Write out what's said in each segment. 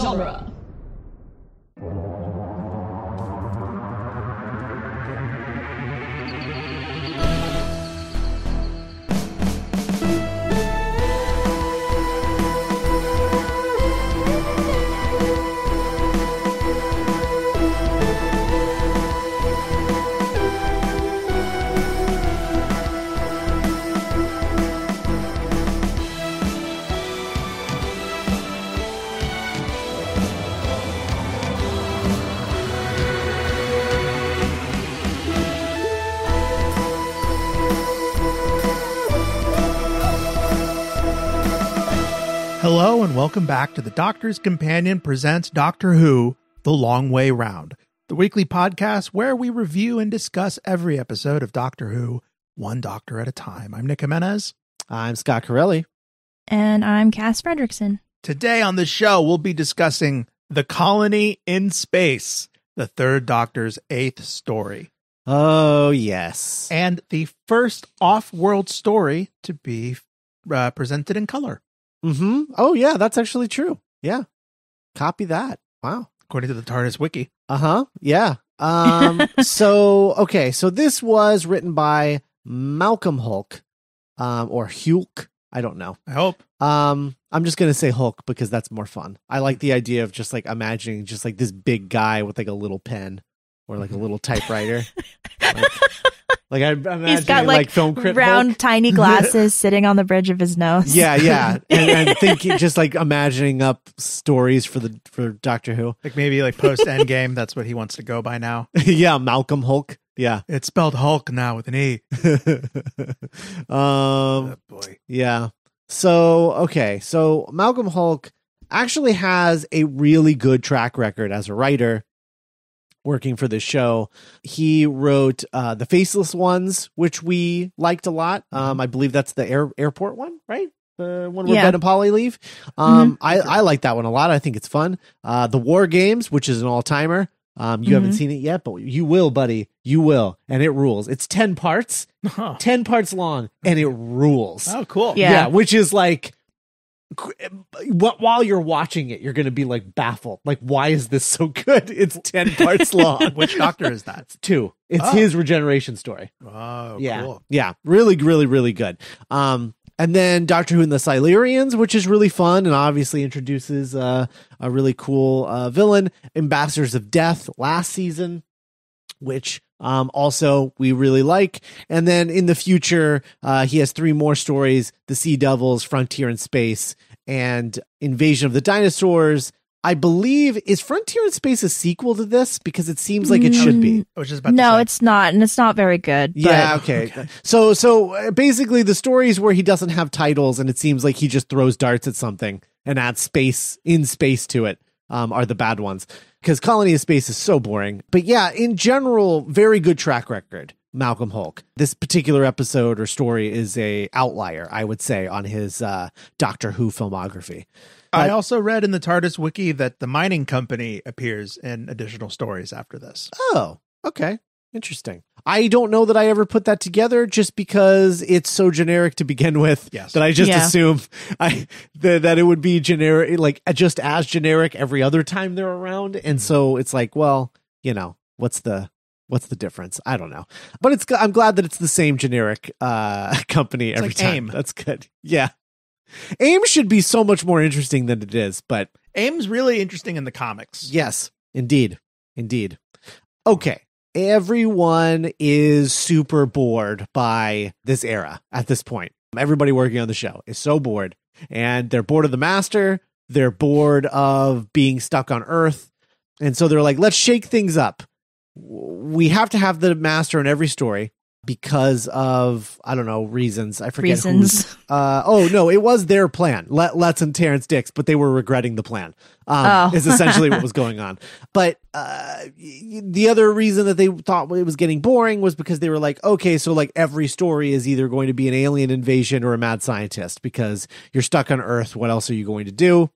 genre. Hello and welcome back to The Doctor's Companion presents Doctor Who, The Long Way Round, the weekly podcast where we review and discuss every episode of Doctor Who, one doctor at a time. I'm Nick Jimenez. I'm Scott Corelli. And I'm Cass Fredrickson. Today on the show, we'll be discussing The Colony in Space, the third Doctor's eighth story. Oh, yes. And the first off-world story to be presented in color. Mm-hmm. Oh, yeah, that's actually true. Yeah. Copy that. Wow. According to the TARDIS wiki. Uh-huh. Yeah. So this was written by Malcolm Hulke, or Hulke. I don't know. I hope. I'm just going to say Hulk because that's more fun. I like the idea of just like imagining just like this big guy with like a little pen or like a little typewriter. Like I imagine he's got like film crit round, Hulk. tiny glasses sitting on the bridge of his nose. Yeah. And thinking, just like imagining up stories for Doctor Who. Like maybe like post Endgame, that's what he wants to go by now. Yeah, Malcolm Hulke. Yeah. It's spelled Hulk now with an E. Oh boy. Yeah. So Malcolm Hulke actually has a really good track record as a writer working for this show. He wrote The Faceless Ones, which we liked a lot. I believe that's the airport one, right? The one where Ben and Polly leave. I like that one a lot. I think it's fun. The War Games, which is an all-timer. You haven't seen it yet, but you will, buddy. You will. And it rules. It's 10 parts, 10 parts long, and it rules. Oh, cool. Yeah, which is like, while you're watching it, you're going to be like baffled. Like, why is this so good? It's 10 parts long. Which Doctor is that? It's 2. It's his regeneration story. Oh, yeah. Cool. Yeah. Really, really, really good. And then Doctor Who and the Silurians, which is really fun and obviously introduces a really cool villain. Ambassadors of Death last season, which also we really like. And then in the future, he has 3 more stories: The Sea Devils, Frontier in Space, and Invasion of the Dinosaurs. I believe, is Frontier in Space a sequel to this? Because it seems like it should be. I was just about to No, say. it's not, and it's not very good. Yeah, okay. So basically the stories where he doesn't have titles and it seems like he just throws darts at something and adds space to it are the bad ones. Because Colony in Space is so boring. But yeah, in general, very good track record, Malcolm Hulke. This particular episode or story is a outlier, I would say, on his Doctor Who filmography. I also read in the TARDIS wiki that the mining company appears in additional stories after this. Oh, okay. Interesting. I don't know that I ever put that together just because it's so generic to begin with. Yes. That I just assume that it would be generic, like just as generic every other time they're around. And so it's like, well, you know, what's the difference? I don't know. But I'm glad that it's the same generic company every like time. AIM. That's good. Yeah. AIM should be so much more interesting than it is, but AIM's really interesting in the comics. yes, indeed. Okay. Everyone is super bored by this era at this point. Everybody working on the show is so bored, and they're bored of the Master. They're bored of being stuck on Earth. And so they're like, let's shake things up. We have to have the Master in every story because of, I don't know, reasons. I forget Reasons. No, it was their plan. Letts and Terrence Dix, but they were regretting the plan. Is essentially what was going on. But the other reason that they thought it was getting boring was because they were like, okay, so like every story is either going to be an alien invasion or a mad scientist because you're stuck on Earth. What else are you going to do?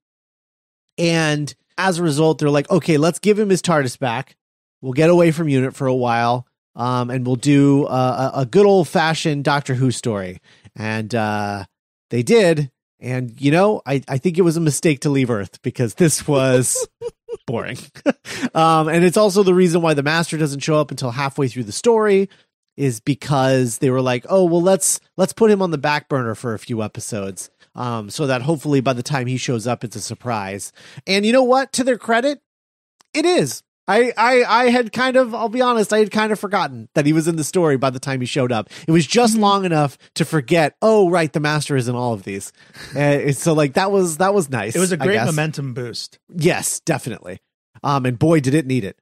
And as a result, they're like, okay, let's give him his TARDIS back. We'll get away from UNIT for a while. And we'll do a good old fashioned Doctor Who story. And they did. And, I think it was a mistake to leave Earth because this was boring. And it's also the reason why the Master doesn't show up until halfway through the story, is because they were like, oh, well, let's put him on the back burner for a few episodes, so that hopefully by the time he shows up, it's a surprise. And you know what? To their credit, it is. I had kind of, I'll be honest, I had kind of forgotten that he was in the story by the time he showed up. It was just long enough to forget, oh, right, the Master is in all of these. So like that was nice. It was a great momentum boost. Yes, definitely. And boy, did it need it.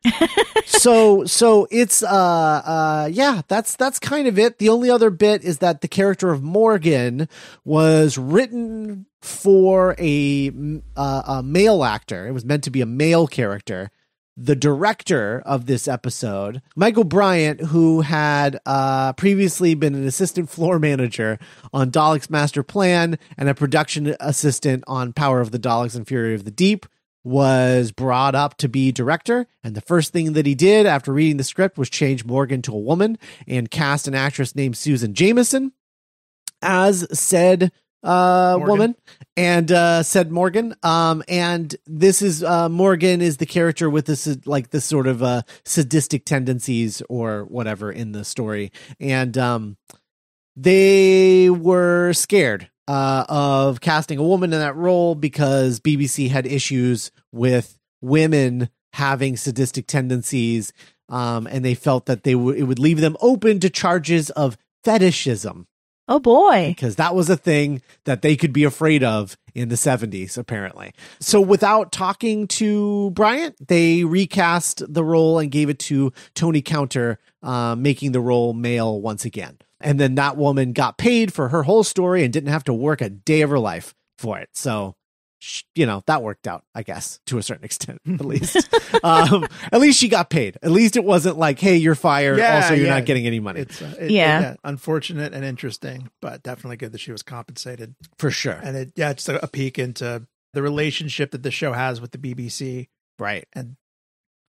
So it's, that's kind of it. The only other bit is that the character of Morgan was written for a male actor. It was meant to be a male character. The director of this episode, Michael Bryant, who had previously been an assistant floor manager on Dalek's Master Plan and a production assistant on Power of the Daleks and Fury of the Deep, was brought up to be director. And the first thing that he did after reading the script was change Morgan to a woman and cast an actress named Susan Jameson as said woman and said Morgan. And this is Morgan is the character with this like this sort of sadistic tendencies or whatever in the story. And they were scared of casting a woman in that role because BBC had issues with women having sadistic tendencies, and they felt that it would leave them open to charges of fetishism. Oh boy. Because that was a thing that they could be afraid of in the 70s, apparently. So without talking to Bryant, they recast the role and gave it to Tony Counter, making the role male once again. And then that woman got paid for her whole story and didn't have to work a day of her life for it. So, that worked out, I guess, to a certain extent, at least. At least she got paid. At least it wasn't like, hey, you're fired. Yeah, also, you're not getting any money. It's yeah, unfortunate and interesting, but definitely good that she was compensated. For sure. And it's a peek into the relationship that the show has with the BBC. Right. And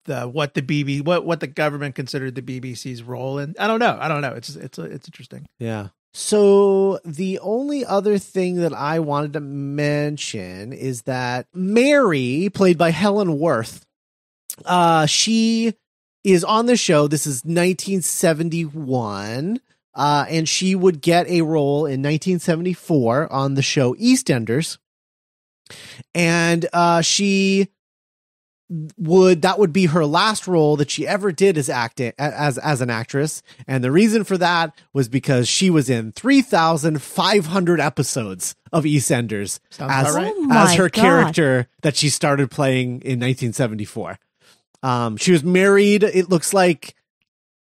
what the government considered the BBC's role in. I don't know. It's interesting. Yeah. So the only other thing that I wanted to mention is that Mary, played by Helen Worth, she is on the show. This is 1971, and she would get a role in 1974 on the show EastEnders, and that would be her last role that she ever did as an actress. And the reason for that was because she was in 3,500 episodes of EastEnders as her character that she started playing in 1974. She was married, it looks like,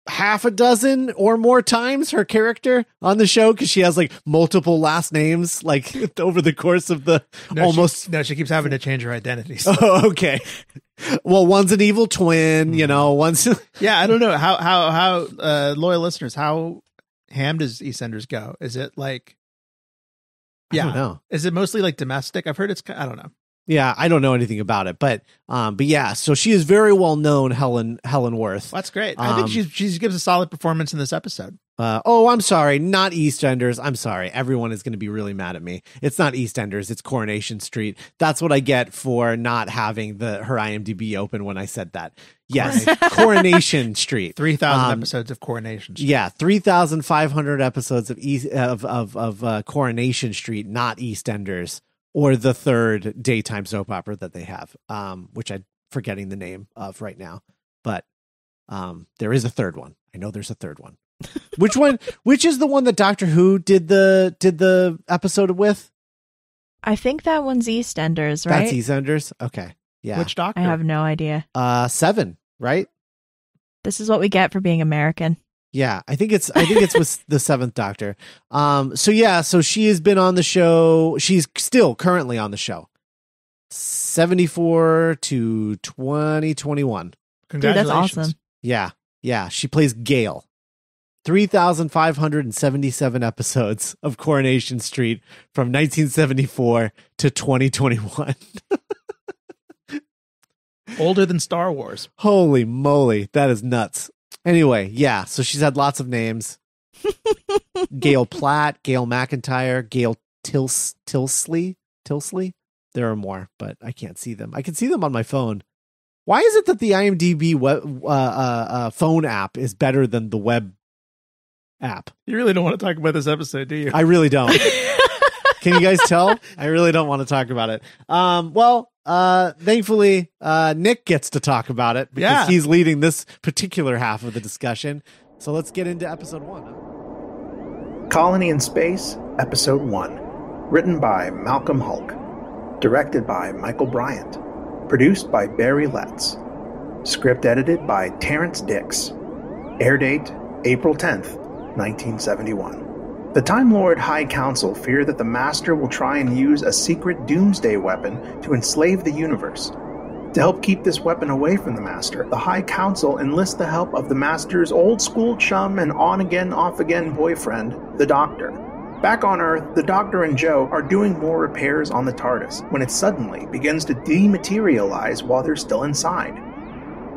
half a dozen or more times her character on the show, because she has like multiple last names like over the course of the she keeps having to change her identity. Oh, okay. Well, one's an evil twin, one's yeah. I don't know how loyal listeners, how ham does EastEnders go? Is it like, I don't know. Is it mostly like domestic? I've heard I don't know. Yeah, I don't know anything about it, but yeah, so she is very well known, Helen Worth. That's great. I think she gives a solid performance in this episode. I'm sorry, not EastEnders. I'm sorry. Everyone is going to be really mad at me. It's not EastEnders. It's Coronation Street. That's what I get for not having her IMDb open when I said that. Yes, Coronation Street. 3,000 episodes of Coronation Street. Yeah, 3,500 episodes of Coronation Street, not EastEnders. Or the third daytime soap opera that they have, which I'm forgetting the name of right now. But there is a third one. I know there's a third one. Which one? Which is the one that Doctor Who did the episode with? I think that one's EastEnders, right? That's EastEnders? Okay. Yeah. Which Doctor? I have no idea. 7, right? This is what we get for being American. Yeah, I think it's with the 7th Doctor. So she has been on the show. She's still currently on the show. 74 to 2021. Dude, that's awesome. Yeah. She plays Gail. 3,577 episodes of Coronation Street from 1974 to 2021. Older than Star Wars. Holy moly, that is nuts. Anyway, yeah, so she's had lots of names. Gail Platt, Gail McIntyre, Gail Tilsley. There are more, but I can't see them. I can see them on my phone. Why is it that the IMDb phone app is better than the web app? You really don't want to talk about this episode, do you? I really don't. Can you guys tell? I really don't want to talk about it. Thankfully, Nick gets to talk about it because he's leading this particular half of the discussion. So let's get into episode 1. Colony in Space, episode 1. Written by Malcolm Hulk. Directed by Michael Bryant. Produced by Barry Letts. Script edited by Terrence Dix. Air date, April 10th, 1971. The Time Lord High Council fear that the Master will try and use a secret doomsday weapon to enslave the universe. To help keep this weapon away from the Master, the High Council enlists the help of the Master's old-school chum and on-again, off-again boyfriend, the Doctor. Back on Earth, the Doctor and Joe are doing more repairs on the TARDIS when it suddenly begins to dematerialize while they're still inside.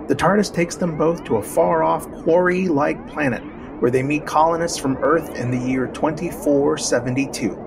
The TARDIS takes them both to a far-off quarry-like planet where they meet colonists from Earth in the year 2472.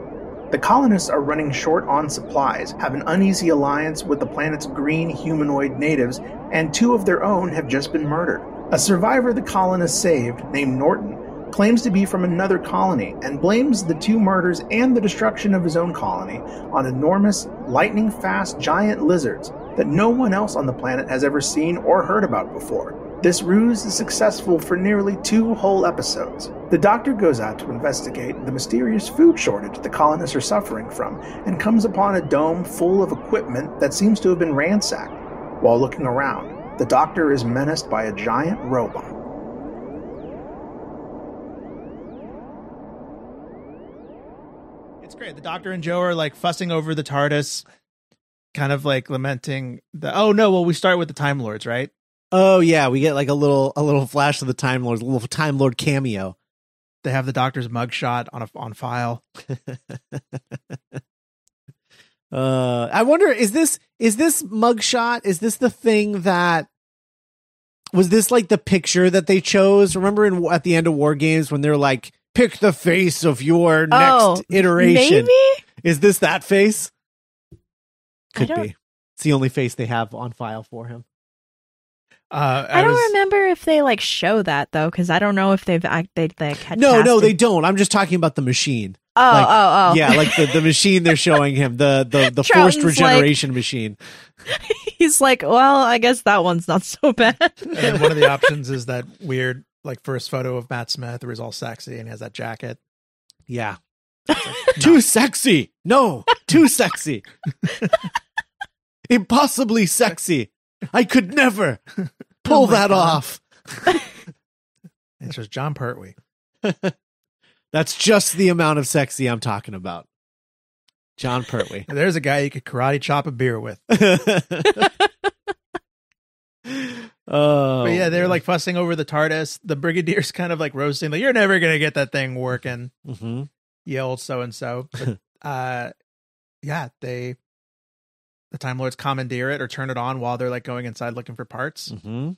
The colonists are running short on supplies, have an uneasy alliance with the planet's green humanoid natives, and 2 of their own have just been murdered. A survivor the colonists saved, named Norton, claims to be from another colony and blames the 2 murders and the destruction of his own colony on enormous, lightning-fast giant lizards that no one else on the planet has ever seen or heard about before. This ruse is successful for nearly 2 whole episodes. The Doctor goes out to investigate the mysterious food shortage the colonists are suffering from and comes upon a dome full of equipment that seems to have been ransacked. While looking around, the Doctor is menaced by a giant robot. It's great. The Doctor and Joe are like fussing over the TARDIS, kind of like lamenting we start with the Time Lords, right? Oh yeah, we get like a little flash of the Time Lords, a little Time Lord cameo. They have the Doctor's mugshot on file. I wonder, is this mugshot? Is this the thing that was this like the picture that they chose? Remember at the end of War Games when they're like, pick the face of your next iteration. Maybe? Is this that face? Could be. It's the only face they have on file for him. I don't remember if they like show that though, because I don't know if they had No, they don't. I'm just talking about the machine. Oh. Yeah, like the machine they're showing him, the forced regeneration machine. He's like, well, I guess that one's not so bad. And one of the options is that weird like first photo of Matt Smith where he's all sexy and he has that jacket. Yeah. Too sexy. No, too sexy. Impossibly sexy. I could never pull that off. It's just John Pertwee. That's just the amount of sexy I'm talking about. John Pertwee. There's a guy you could karate chop a beer with. Oh, but yeah, they're like fussing over the TARDIS. The Brigadier's kind of like roasting, like, you're never going to get that thing working. Mm-hmm. Yelled so-and-so. But the Time Lords commandeer it or turn it on while they're like going inside looking for parts. Mm-hmm.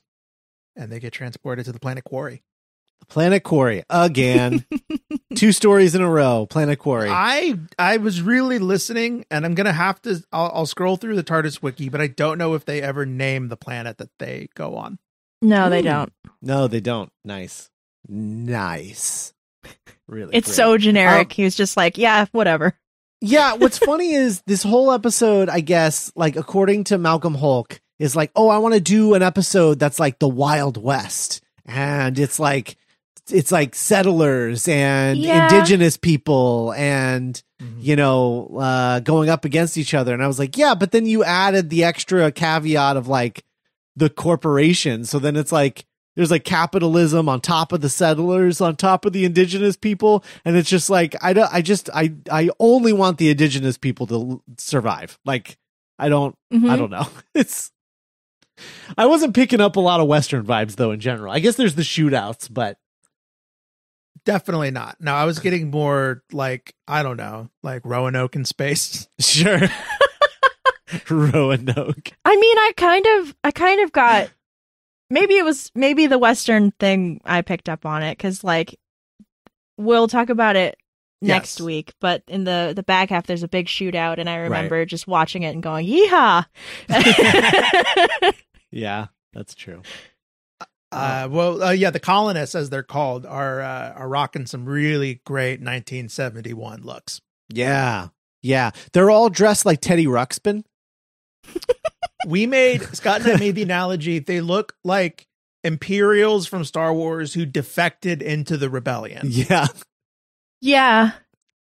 And they get transported to the planet Quarry. Planet Quarry again. 2 stories in a row. Planet Quarry. I was really listening, and I'm gonna have to. I'll scroll through the TARDIS wiki, but I don't know if they ever name the planet that they go on. No, they don't. No, they don't. Nice. Really, it's great. So generic. He was just like, yeah, whatever. Yeah, what's funny is this whole episode, I guess, like according to Malcolm Hulk, is like, I want to do an episode that's like the Wild West, and it's like settlers and indigenous people and going up against each other. And I was like, yeah, but then you added the extra caveat of like the corporation, so then it's like there's like capitalism on top of the settlers, on top of the indigenous people. And it's just like, I only want the indigenous people to survive. Like, I don't know. I wasn't picking up a lot of Western vibes though, in general. I guess there's the shootouts, but definitely not. No, I was getting more like, I don't know, like Roanoke in space. Sure. Roanoke. I mean, I kind of got, maybe the Western thing I picked up on it, because like we'll talk about it next week, but in the back half there's a big shootout, and I remember just watching it and going, yeehaw. Yeah, that's true. The colonists, as they're called, are rocking some really great 1971 looks. Yeah. They're all dressed like Teddy Ruxpin. Scott and I made the analogy. They look like Imperials from Star Wars who defected into the rebellion. Yeah. Yeah.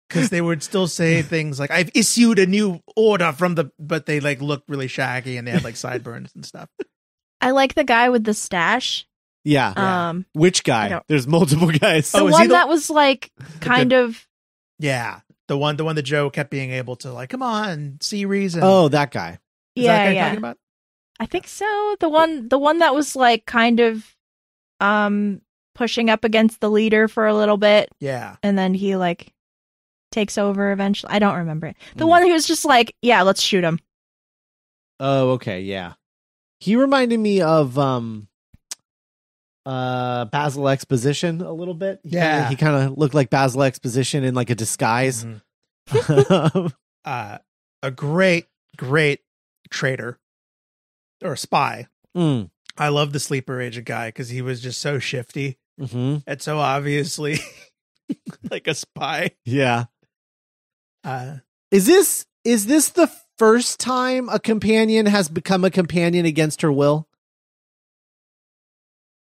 Because they would still say things like, I've issued a new order but they like looked really shaggy and they had like sideburns and stuff. I like the guy with the stash. Yeah. Which guy? There's multiple guys. The one that was like kind of. Yeah. The one that Joe kept being able to like, come on, see reason. Oh, that guy. Is that guy talking about? I think so. The one that was like kind of pushing up against the leader for a little bit. Yeah. And then he like takes over eventually. I don't remember it. The one who was just like, yeah, let's shoot him. Oh, okay, yeah. He reminded me of Basil Exposition a little bit. He kind of looked like Basil Exposition in like a disguise. Mm-hmm. A great traitor or spy. I love the sleeper agent guy because he was just so shifty and so obviously like a spy. Yeah. Is this the first time a companion has become a companion against her will?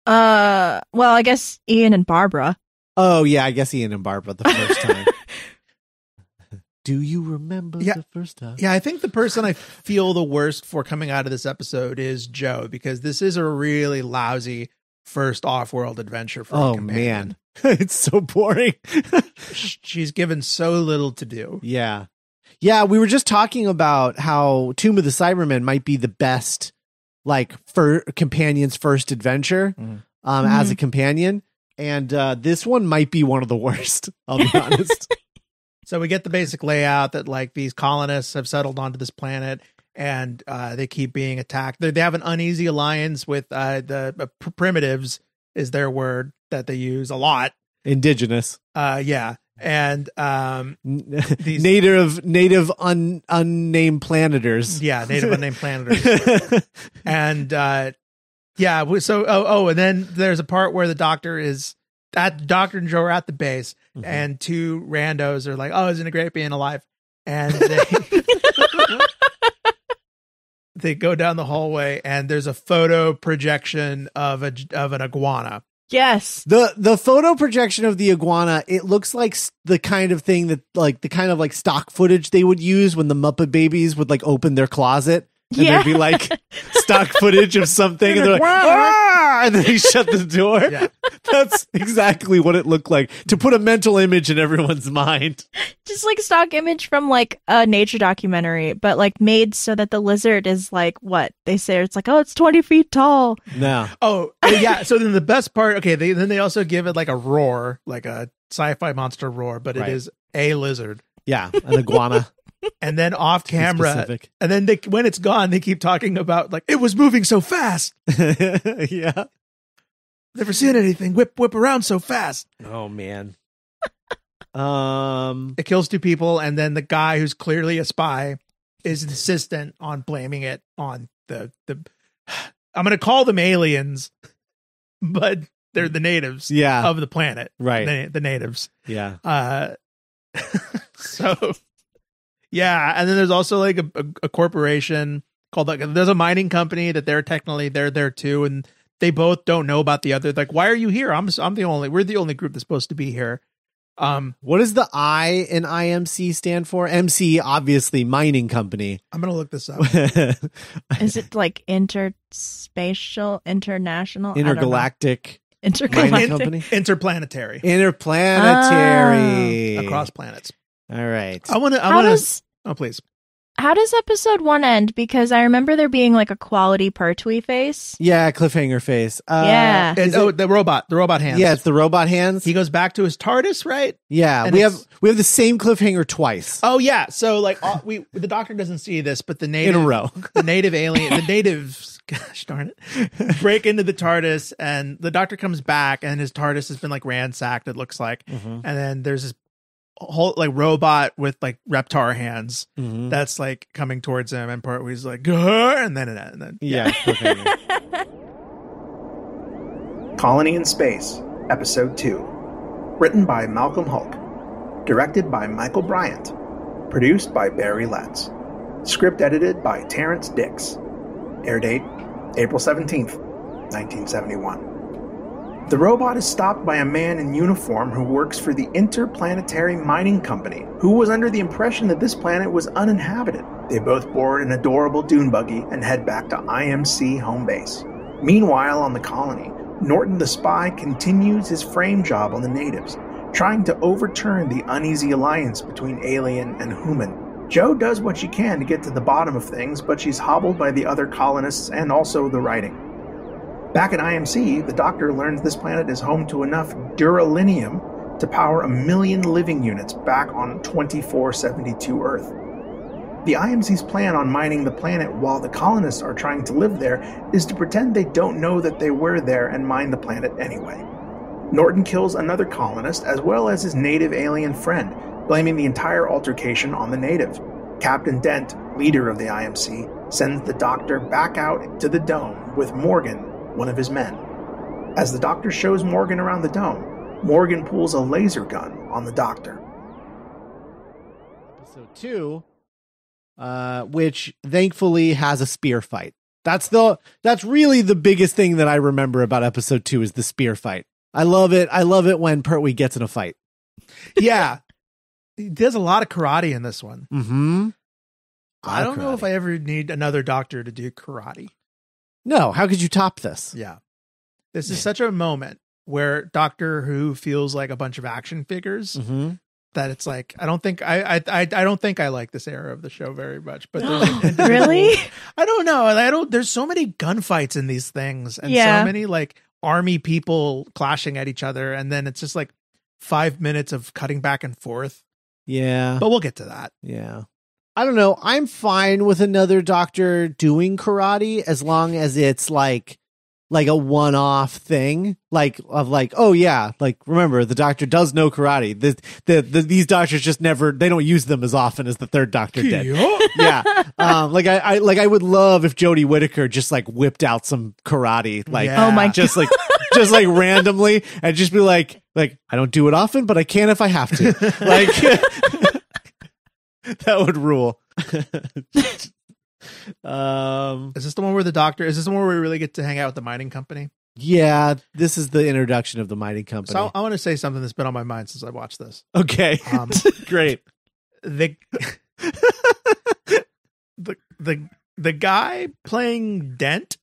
Well, I guess Ian and Barbara. Oh yeah, I guess Ian and Barbara the first time. Do you remember the first time? Yeah, I think the person I feel the worst for coming out of this episode is Joe, because this is a really lousy first off-world adventure for a companion. Man. It's so boring. She's given so little to do. Yeah. Yeah, we were just talking about how Tomb of the Cybermen might be the best, like, for companion's first adventure as a companion. And this one might be one of the worst, I'll be honest. So we get the basic layout that like these colonists have settled onto this planet and they keep being attacked. They have an uneasy alliance with the primitives is their word that they use a lot. Indigenous. Yeah. And these native unnamed planeters. Yeah, native unnamed planeters. And and then there's a part where the doctor and Joe are at the base and two randos are like, oh, isn't it great being alive? And they go down the hallway and there's a photo projection of an iguana. Yes. The photo projection of the iguana, it looks like the kind of thing that like the kind of like stock footage they would use when the Muppet Babies would like open their closet. And there'd be like stock footage of something and they're like, ah! And then they shut the door. Yeah. That's exactly what it looked like, to put a mental image in everyone's mind. Just like stock image from like a nature documentary, but like made so that the lizard is like what they say. It's like, oh, it's 20 feet tall. No. Oh, yeah. So then the best part, okay, they also give it like a roar, like a sci-fi monster roar, but it is a lizard. Yeah, an iguana. And then off camera, and then when it's gone, they keep talking about like it was moving so fast. Yeah, never seen anything whip around so fast. Oh man. It kills two people, and then the guy who's clearly a spy is insistent on blaming it on the. I'm going to call them aliens, but they're the natives. Of the planet, right? The natives. Yeah. So. Yeah, and then there's also like a corporation called like there's a mining company that they're there too, and they both don't know about the other. Like, why are you here? We're the only group that's supposed to be here. What does the I in IMC stand for? MC, obviously, mining company. I'm gonna look this up. Is it like interspatial, international, intergalactic? Intergalactic company? Interplanetary across planets. All right. Oh, please. How does episode 1 end? Because I remember there being like a quality Pertwee face. Yeah, cliffhanger face. Yeah. The robot hands. Yeah, it's the robot hands. He goes back to his TARDIS, right? Yeah, we have the same cliffhanger twice. Oh yeah. So like the doctor doesn't see this, but the native in a row, the natives, gosh darn it, break into the TARDIS, and the doctor comes back, and his TARDIS has been like ransacked. It looks like, and then there's this whole like robot with like Reptar hands Mhm. that's like coming towards him, and Pertwee's like, "Grr," and then Yeah. Colony in Space, Episode 2. Written by Malcolm Hulk. Directed by Michael Bryant. Produced by Barry Letts. Script edited by Terrence Dix. Air date, April 17th, 1971. The robot is stopped by a man in uniform who works for the Interplanetary Mining Company, who was under the impression that this planet was uninhabited. They both board an adorable dune buggy and head back to IMC home base. Meanwhile, on the colony, Norton the spy continues his frame job on the natives, trying to overturn the uneasy alliance between alien and human. Jo does what she can to get to the bottom of things, but she's hobbled by the other colonists and also the writing. Back at IMC, the Doctor learns this planet is home to enough duralinium to power 1 million living units back on 2472 Earth. The IMC's plan on mining the planet while the colonists are trying to live there is to pretend they don't know that they were there and mine the planet anyway. Norton kills another colonist as well as his native alien friend, blaming the entire altercation on the native. Captain Dent, leader of the IMC, sends the Doctor back out to the dome with Morgan, one of his men. As the Doctor shows Morgan around the dome, Morgan pulls a laser gun on the Doctor. Episode 2, which thankfully has a spear fight. That's really the biggest thing that I remember about episode 2 is the spear fight. I love it. I love it when Pertwee gets in a fight. Yeah. He does a lot of karate in this one. Mm-hmm. I don't know if I ever need another Doctor to do karate. No, how could you top this? Yeah. This is such a moment where Doctor Who feels like a bunch of action figures that it's like, I don't think I like this era of the show very much, but there's Really? I don't know. There's so many gunfights in these things and so many like army people clashing at each other. And then it's just like 5 minutes of cutting back and forth. Yeah. But we'll get to that. Yeah. I don't know. I'm fine with another Doctor doing karate as long as it's like a one-off thing, oh yeah, like remember the Doctor does know karate. These Doctors just they don't use them as often as the third Doctor did. Yeah. I would love if Jodie Whittaker just like whipped out some karate, oh my just like randomly, and just be like I don't do it often, but I can if I have to. Like that would rule. Is this the one where we really get to hang out with the mining company? Yeah, this is the introduction of the mining company. So I want to say something that's been on my mind since I watched this. Okay. Great. The guy playing Dent,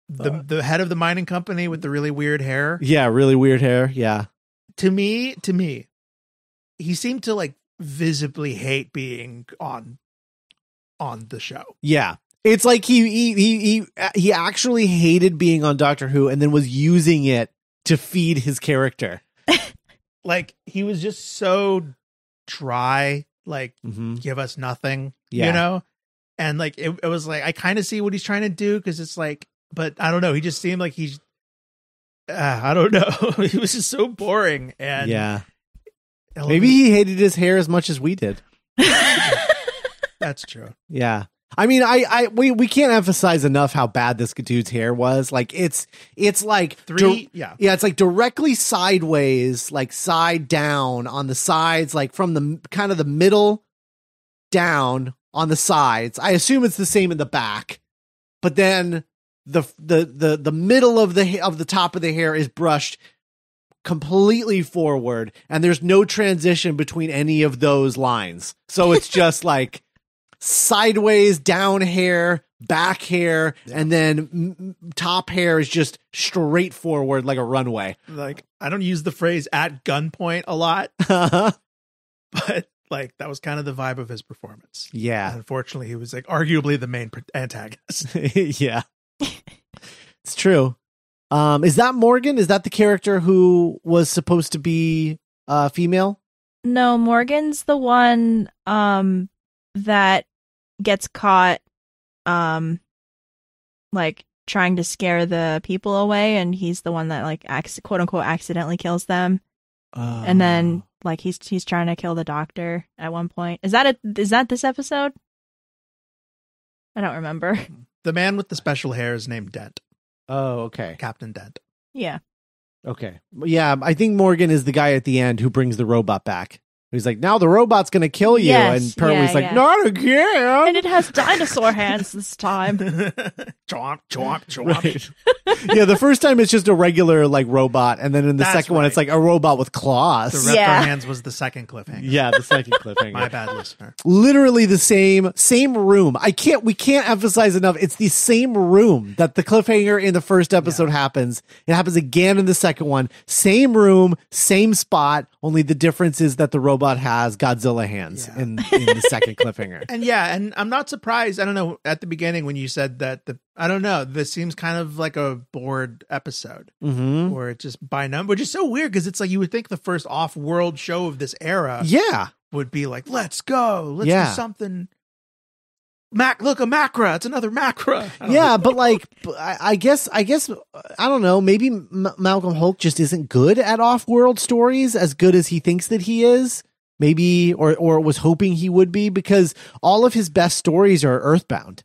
the head of the mining company with the really weird hair. Yeah, really weird hair. Yeah. To me, he seemed to like visibly hate being on the show. Yeah. It's like he actually hated being on Doctor Who and then was using it to feed his character. Like he was just so dry, like give us nothing, you know? And like it was like I kind of see what he's trying to do because it's like, but I don't know. He just seemed like he's I don't know. He was just so boring. And yeah, maybe he hated his hair as much as we did. That's true. Yeah. I mean, we can't emphasize enough how bad this dude's hair was. Like it's like it's like directly sideways, like side down on the sides, like from the kind of the middle down on the sides. I assume it's the same in the back, but then the middle of the top of the hair is brushed completely forward, and there's no transition between any of those lines. So it's just like sideways down hair, back hair, and then top hair is just straight forward like a runway. Like I don't use the phrase at gunpoint a lot, but like that was kind of the vibe of his performance. Yeah. And unfortunately, he was like arguably the main antagonist. Yeah. It's true. Is that Morgan? Is that the character who was supposed to be female? No, Morgan's the one that gets caught like trying to scare the people away, and he's the one that like quote unquote accidentally kills them. And then like he's trying to kill the doctor at one point. Is that this episode? I don't remember. The man with the special hair is named Dent. Oh, okay. Captain Dent. Yeah. Okay. Yeah, I think Morgan is the guy at the end who brings the robot back. He's like, now the robot's going to kill you. Yes, And Pertwee's like, yeah. not again. And it has dinosaur hands this time. Chomp, chomp, chomp. Right. Yeah, the first time it's just a regular like robot, and then in the That's second one right. it's like a robot with claws. The Reptar Yeah. hands was the second cliffhanger. Yeah, the second cliffhanger. My bad, listener. Literally the same room. We can't emphasize enough. It's the same room that the cliffhanger in the first episode happens. It happens again in the second one. Same room, same spot. Only the difference is that the robot has Godzilla hands in the second cliffhanger. And I'm not surprised. I don't know, at the beginning when you said that I don't know, this seems kind of like a bored episode Mm-hmm. where it's just by number, which is so weird because it's like you would think the first off-world show of this era Yeah. would be like, let's go, let's Yeah. do something. Look, a macra. It's another macra. I don't Yeah, know. but like, I guess, I don't know. Maybe Malcolm Hulk just isn't good at off-world stories as good as he thinks that he is. Maybe, or was hoping he would be, because all of his best stories are Earthbound,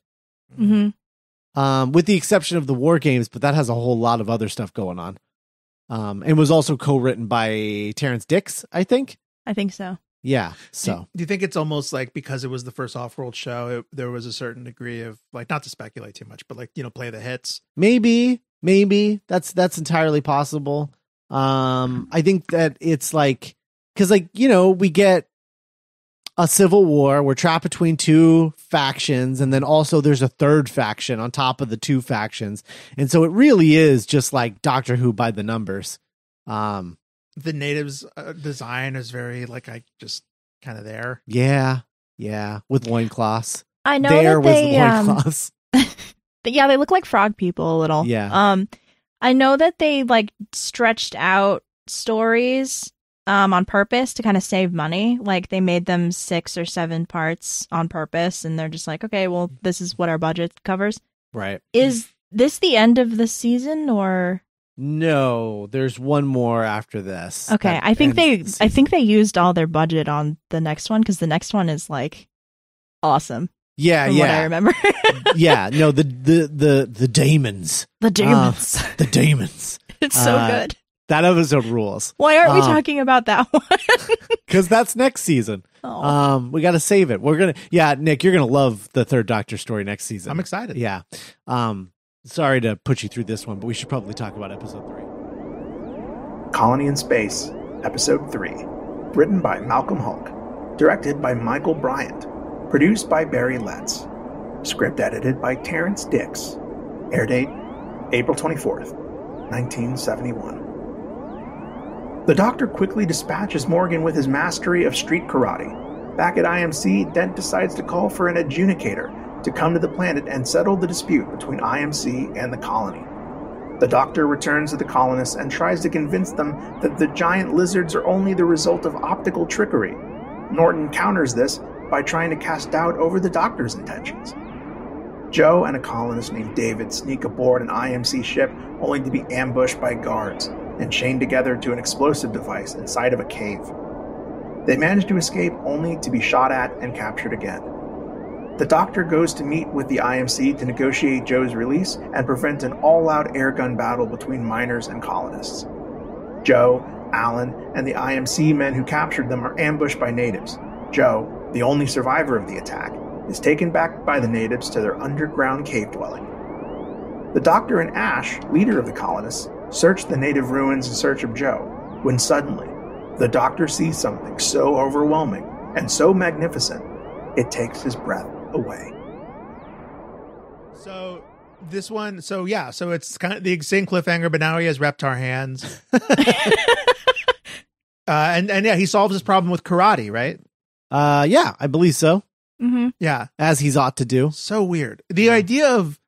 with the exception of the War Games, but that has a whole lot of other stuff going on. And was also co-written by Terrence Dicks, I think. I think so. Yeah. So do you think it's almost like because it was the first off-world show, there was a certain degree of like, not to speculate too much, but like, play the hits. maybe that's entirely possible. I think that it's like, because like, we get a civil war, we're trapped between two factions, and then also there's a third faction on top of the two factions, and so it really is just like Doctor Who by the numbers. The natives design is very like, I just kind of there. Yeah, with loincloths. I know There that was they loincloths. yeah, they look like frog people a little. Yeah. I know that they like stretched out stories on purpose to kind of save money. Like they made them 6 or 7 parts on purpose, and they're just like, okay, well, this is what our budget covers. Right. Is this the end of the season, or No, there's one more after this. okay? That I think ends the I think they used all their budget on the next one, because the next one is like awesome. Yeah, From what I remember. Yeah, no, the Daemons. The Demons. The Daemons. It's so good. That episode rules. Why aren't we talking about that one? Because that's next season. Oh. We got to save it. Nick, you're gonna love the Third Doctor story next season. I'm excited. Yeah. Sorry to put you through this one, but we should probably talk about episode 3. Colony in Space, Episode 3. Written by Malcolm Hulk. Directed by Michael Bryant. Produced by Barry Letts. Script edited by Terrence Dicks. Air date, April 24th, 1971. The Doctor quickly dispatches Morgan with his mastery of street karate. Back at IMC, Dent decides to call for an adjudicator to come to the planet and settle the dispute between IMC and the colony. The Doctor returns to the colonists and tries to convince them that the giant lizards are only the result of optical trickery. Norton counters this by trying to cast doubt over the Doctor's intentions. Joe and a colonist named David sneak aboard an IMC ship only to be ambushed by guards and chained together to an explosive device inside of a cave. They manage to escape only to be shot at and captured again. The Doctor goes to meet with the IMC to negotiate Joe's release and prevent an all-out airgun battle between miners and colonists. Joe, Alan, and the IMC men who captured them are ambushed by natives. Joe, the only survivor of the attack, is taken back by the natives to their underground cave dwelling. The Doctor and Ash, leader of the colonists, search the native ruins in search of Joe, when suddenly, the Doctor sees something so overwhelming and so magnificent, it takes his breath away. So this one, so it's kind of the same cliffhanger, but now he has Reptar hands. And yeah, he solves his problem with karate, right? Yeah, I believe so. Mm-hmm. Yeah, As he's ought to do. so weird. The idea of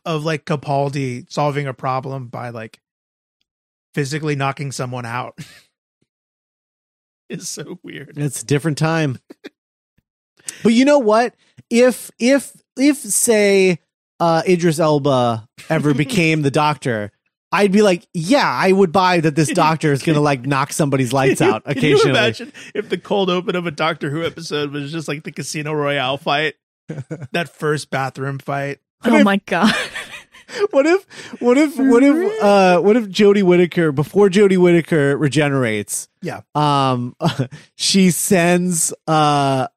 like Capaldi solving a problem by like physically knocking someone out is so weird. It's a different time. But you know what? If say Idris Elba ever became the Doctor, I'd be like, yeah, I would buy that this doctor is going to like knock somebody's lights out occasionally. Can you imagine if the cold open of a Doctor Who episode was just like the Casino Royale fight? That first bathroom fight. Oh my God. What if Jodie Whittaker, before Jodie Whittaker regenerates, she sends what's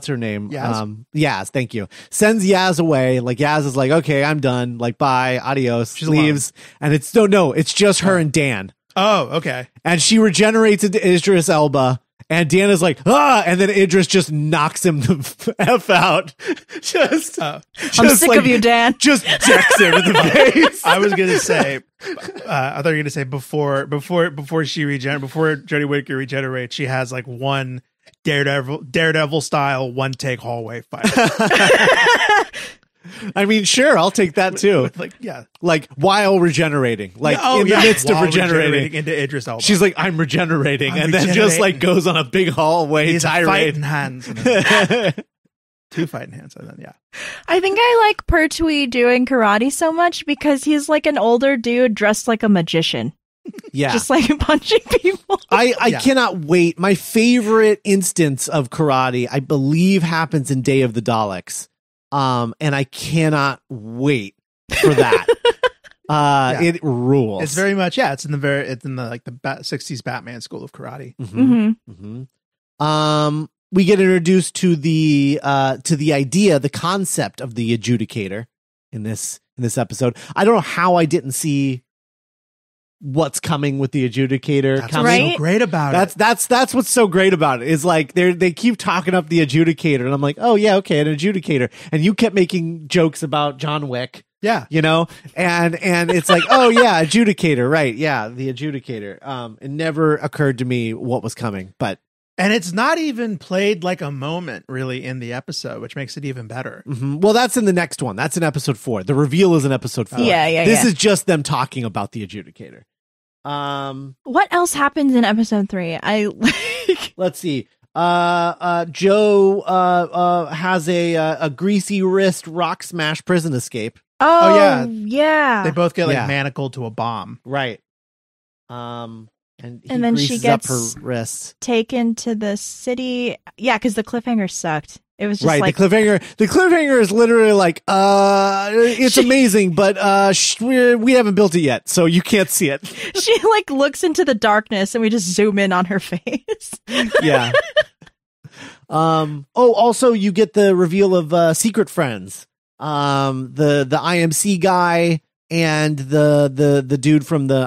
her name? Yaz. Yaz, thank you. Sends Yaz away. Like Yaz is like, okay, I'm done. Like, bye, adios. She's leaves, and it's no, it's just her and Dan. Oh, okay. And she regenerates into Idris Elba. And Dan is like, and then Idris just knocks him the F out. I'm sick of you, Dan. Just decks him in the face. I was going to say, I thought you were going to say before Jodie Whittaker regenerates, she has like one Daredevil style one take hallway fight. I mean, sure, I'll take that too. Like while regenerating, like in the midst of regenerating into Idris Elba. She's like, I'm regenerating, and then just like goes on a big hallway tirade. Fighting hands. Two fighting hands, and then I think I like Pertwee doing karate so much because he's like an older dude dressed like a magician. Yeah, just like punching people. I cannot wait. My favorite instance of karate, I believe, happens in Day of the Daleks. And I cannot wait for that. It rules. It's very much it's in the like the 60s Batman school of karate. We get introduced to the idea, the concept of the adjudicator in this episode. I don't know how I didn't see what's coming with the adjudicator. That's what's so great about it. That's what's so great about it is like they keep talking up the adjudicator, and I'm like, oh yeah, okay, an adjudicator. And you kept making jokes about John Wick. Yeah. You know? And it's like, oh yeah, adjudicator, right. Yeah, the adjudicator. It never occurred to me what was coming, and it's not even played like a moment really in the episode, which makes it even better. Well, that's in the next one. That's in episode 4. The reveal is in episode 4. This is just them talking about the adjudicator. What else happens in episode 3? Let's see. Joe has a greasy wrist rock smash prison escape. Oh yeah. They both get like manacled to a bomb. Right. And then she gets up her wrists. Taken to the city. Yeah, because the cliffhanger sucked. It was just like the cliffhanger is literally like, it's amazing, but we haven't built it yet, so you can't see it. She like looks into the darkness, and we just zoom in on her face. Yeah. Also you get the reveal of Secret Friends. The IMC guy. And the dude from the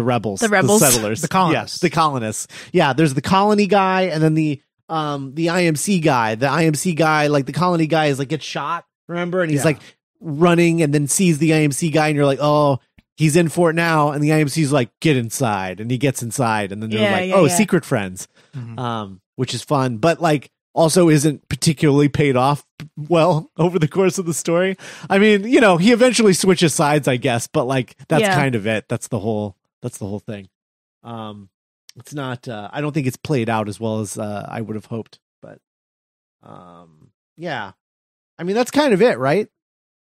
rebels, the settlers, the colonists. Yes, the colonists. Yeah, there's the colony guy, and then the IMC guy. The IMC guy, like the colony guy, is like gets shot. Remember, and he's like running, and then sees the IMC guy, and you're like, oh, he's in for it now. And the IMC's like, get inside, and he gets inside, and then they're Secret Friends, which is fun, but like. Also isn't particularly paid off well over the course of the story. I mean, you know, he eventually switches sides, I guess, but like that's kind of it. That's the whole thing. It's not I don't think it's played out as well as I would have hoped, but yeah. I mean, that's kind of it, right?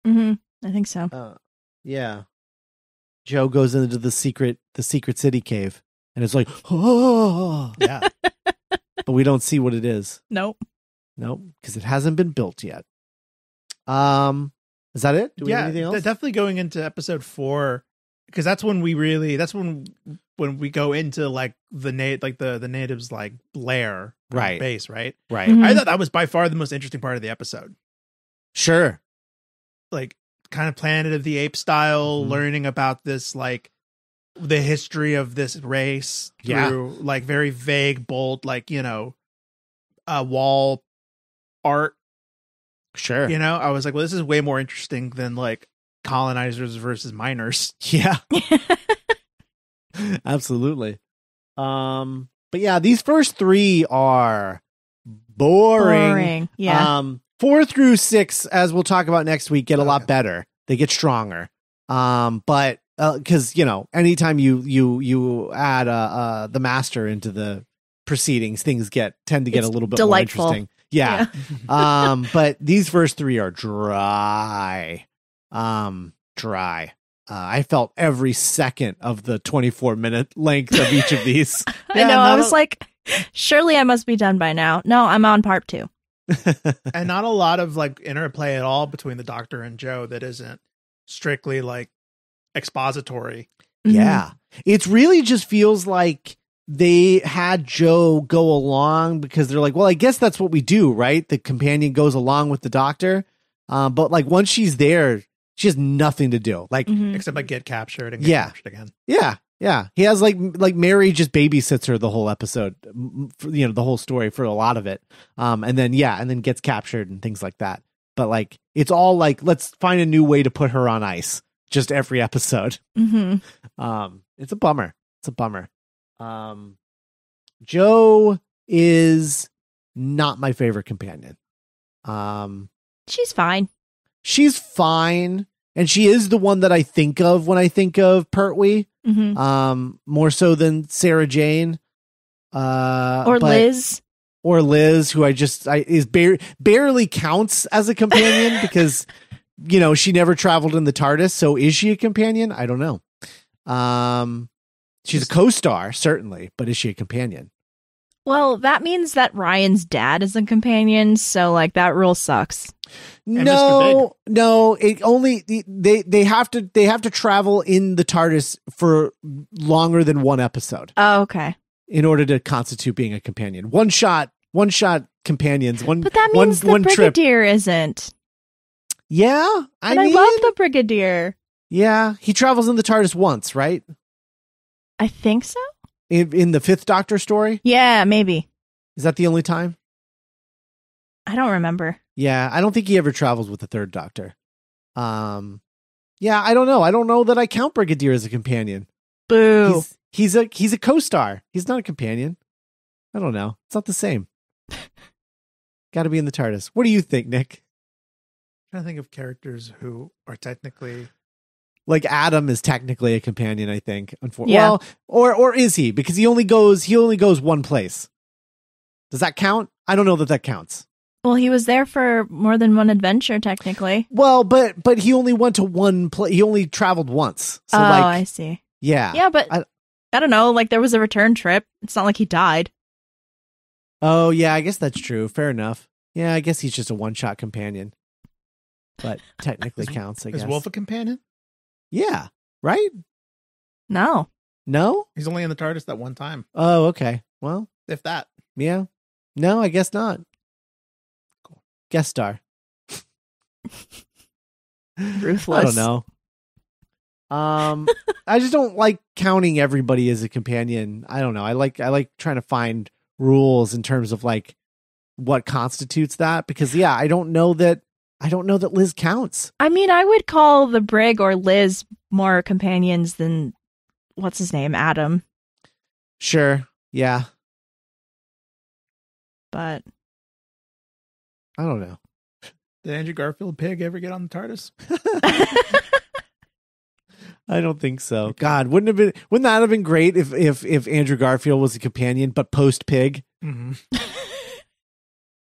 I think so. Yeah. Joe goes into the secret city cave and it's like, oh, yeah. But we don't see what it is. Nope, because it hasn't been built yet. Is that it? Do we have anything else? Definitely going into episode 4, because that's when we go into like the natives like lair, right? Base, right? Right. I thought that was by far the most interesting part of the episode. Sure. Like kind of Planet of the Apes style, learning about this like. The history of this race through like very vague, bold, like, you know, wall art. Sure. You know, I was like, well, this is way more interesting than like colonizers versus miners. Yeah. Absolutely. But yeah, these first 3 are boring. Yeah. 4 through 6, as we'll talk about next week, get a lot better. They get stronger. But because you know, anytime you add the master into the proceedings, things tend to get a little bit delightful. more interesting. Yeah. But these first 3 are dry. I felt every second of the 24-minute length of each of these. I know. I was like, surely I must be done by now. No, I'm on part 2. And not a lot of like interplay at all between the Doctor and Joe that isn't strictly like expository. Yeah. It's really just feels like they had Joe go along because they're like, well, I guess that's what we do, right? The companion goes along with the Doctor. But like once she's there, she has nothing to do. Like except like get captured and get captured again. Yeah. Yeah. He has like Mary just babysits her the whole episode, the whole story for a lot of it. And then gets captured and things like that. But like, it's all like, let's find a new way to put her on ice just every episode. It's a bummer. Joe is not my favorite companion. She's fine. She's fine. And she is the one that I think of when I think of Pertwee. More so than Sarah Jane. Liz. Or Liz, who barely counts as a companion because, she never traveled in the TARDIS. So is she a companion? I don't know. She's a co-star, certainly, but is she a companion? Well, that means that Ryan's dad is a companion, so like that rule sucks. No, it only they have to travel in the TARDIS for longer than one episode. Oh, okay. In order to constitute being a companion. One shot companions. But that means the Brigadier isn't. Yeah, I love the Brigadier. Yeah, he travels in the TARDIS once, right? I think so. In the 5th Doctor story? Yeah, maybe. Is that the only time? I don't remember. Yeah, I don't think he ever travels with the 3rd Doctor. Yeah, I don't know. I don't know that I count Brigadier as a companion. Boo. He's a co-star. He's not a companion. I don't know. It's not the same. Got to be in the TARDIS. What do you think, Nick? I'm trying to think of characters who are technically... Like Adam is technically a companion, I think. Yeah. Well, or is he? Because he only goes one place. Does that count? I don't know that counts. Well, he was there for more than one adventure, technically. Well, but he only went to one place. He only traveled once. So I see. Yeah. Yeah, but I don't know. Like there was a return trip. It's not like he died. Oh, yeah. I guess that's true. Fair enough. Yeah, I guess he's just a one-shot companion. But technically counts, I guess. Is Wolf a companion? Yeah, right? No. He's only in the TARDIS that one time. Oh, okay. Well, if that. Yeah. No, I guess not. Cool. Guest star. Ruthless. I don't know. I just don't like counting everybody as a companion. I don't know. I like trying to find rules in terms of like what constitutes that because I don't know that Liz counts. I mean, I would call the Brig or Liz more companions than what's his name, Adam. Sure. Yeah. But I don't know. Did Andrew Garfield Pig ever get on the TARDIS? I don't think so. God, wouldn't that have been great if Andrew Garfield was a companion but post Pig? Mm-hmm.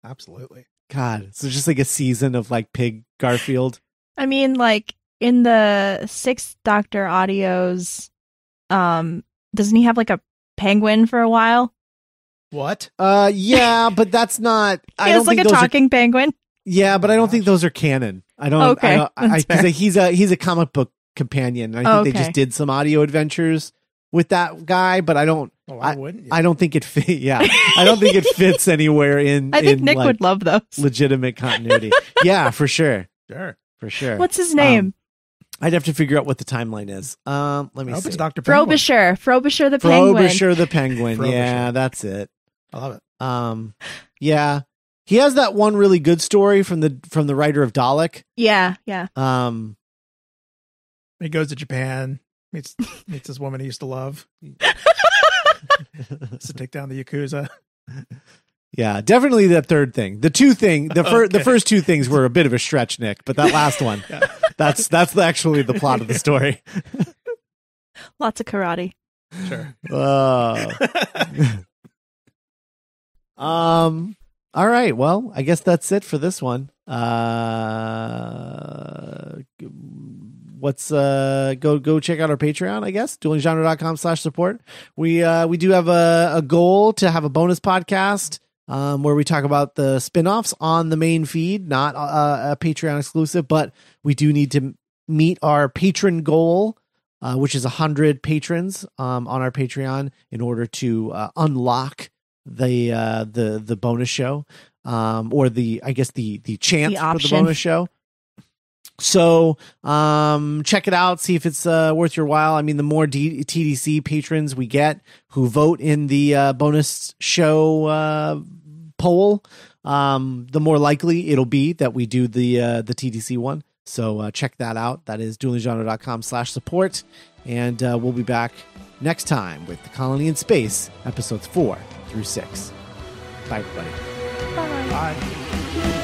Absolutely. God, so just like a season of like Pig Garfield. I mean, like in the 6th Doctor audios, doesn't he have like a penguin for a while? What? Yeah, but that's not. He has like a talking penguin. Yeah, but I don't think those are canon. I don't. Okay, because he's a comic book companion. I think they just did some audio adventures with that guy, but I don't. Oh, why wouldn't you? I don't think it fit. Yeah, I don't think it fits anywhere in. I think Nick would love those legitimate continuity. Yeah, for sure. Sure, for sure. What's his name? I'd have to figure out what the timeline is. Let me see. It's Dr. Penguin. Frobisher the penguin. Frobisher the penguin. Yeah, that's it. I love it. Yeah. He has that one really good story from the writer of Dalek. Yeah. He goes to Japan, meets this woman he used to love. To take down the Yakuza. Yeah, definitely that third thing. The first two things were a bit of a stretch, Nick, but that last one, that's actually the plot of the story. Lots of karate. Sure. All right. Well, I guess that's it for this one. go check out our Patreon, I guess, duelinggenre.com/support. We do have a goal to have a bonus podcast where we talk about the spin-offs on the main feed, not a Patreon exclusive, but we do need to meet our patron goal, which is 100 patrons on our Patreon in order to unlock the bonus show, or the chance for the bonus show. So check it out, see if it's worth your while. I mean, the more TDC patrons we get who vote in the bonus show poll, the more likely it'll be that we do the TDC one. So check that out. That is duelinggenre.com/support. And we'll be back next time with The Colony in Space, episodes 4 through 6. Bye, everybody. Bye. Bye.